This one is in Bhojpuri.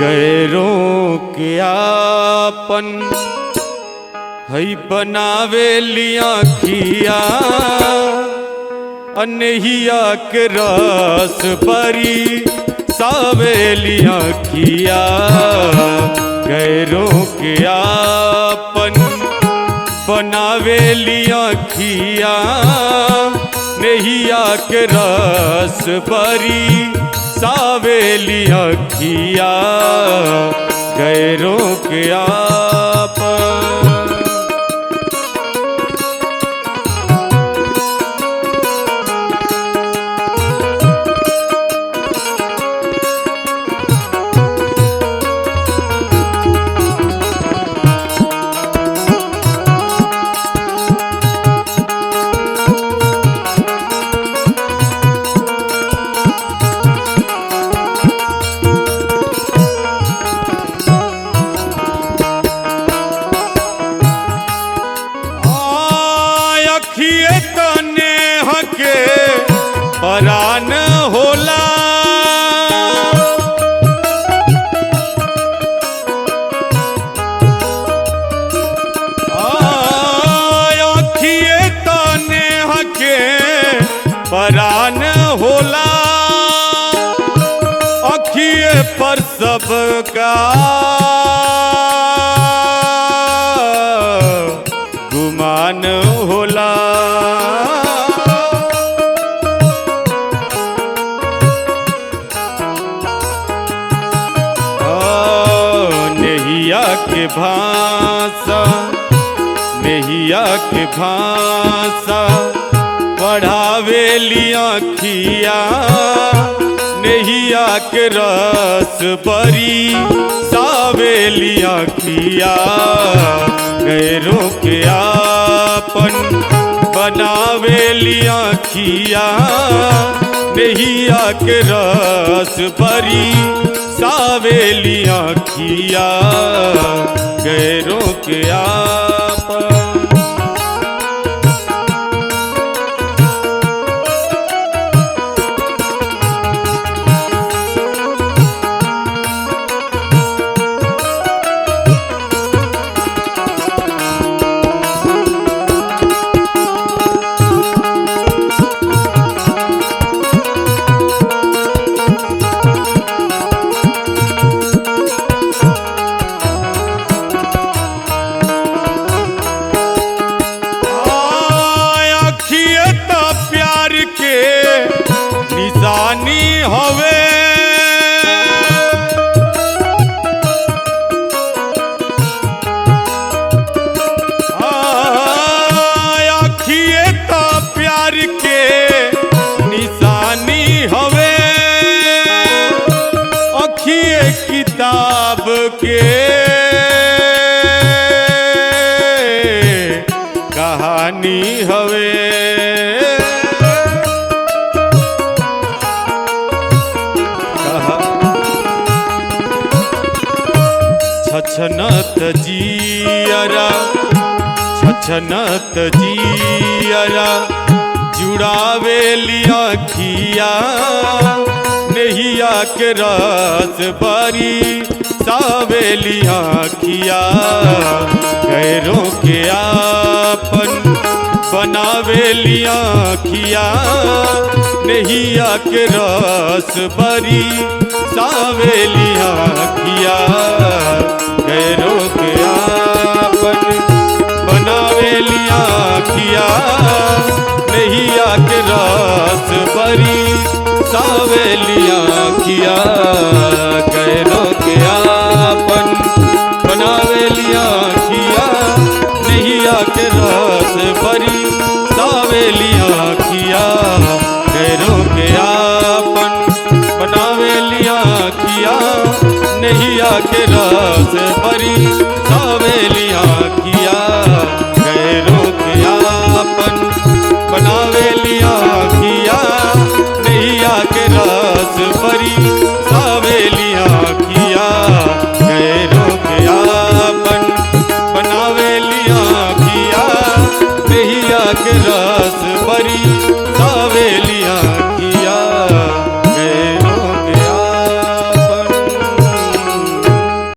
गैरों के आपन हई बनावे लिया खिया अनहिया के रस परी सावेलिया खिया। गैरों के आपन बनावे लिया खिया नहिया के रस परी सावेलिया खिया। गैरों के आपन परान होला आखिए तने हके परान होला अखिए पर सबका गुमान होला। के भाषा नहिया के भाषा पढ़ावे लिया खिया नहिया के रस बरी सावेलिया खिया। गैरों के आपन बनावे लिया खिया नहिया के रस बरी सावेलिया खिया। गैरों के आपन निशानी हवे आखिए तो प्यार के निशानी हवे अखिए किताब के कहानी हवे। छछनत जियरा छछनत जियरा जुड़ावे लिया खिया नहिया के रस बरी सावेलिया खिया। गैरों के आपन बनावे लिया खिया नहिया के रस बरी सावेलिया खिया। गैरों के आपन बनावे लिया खिया नहिया के रस बरी सावेलिया खिया। गैरों के आपन बनावे लिया खिया नहिया के रस बरी सावेलिया खिया। गैरों के आपन बनावे लिया खिया नहिया के रस बरी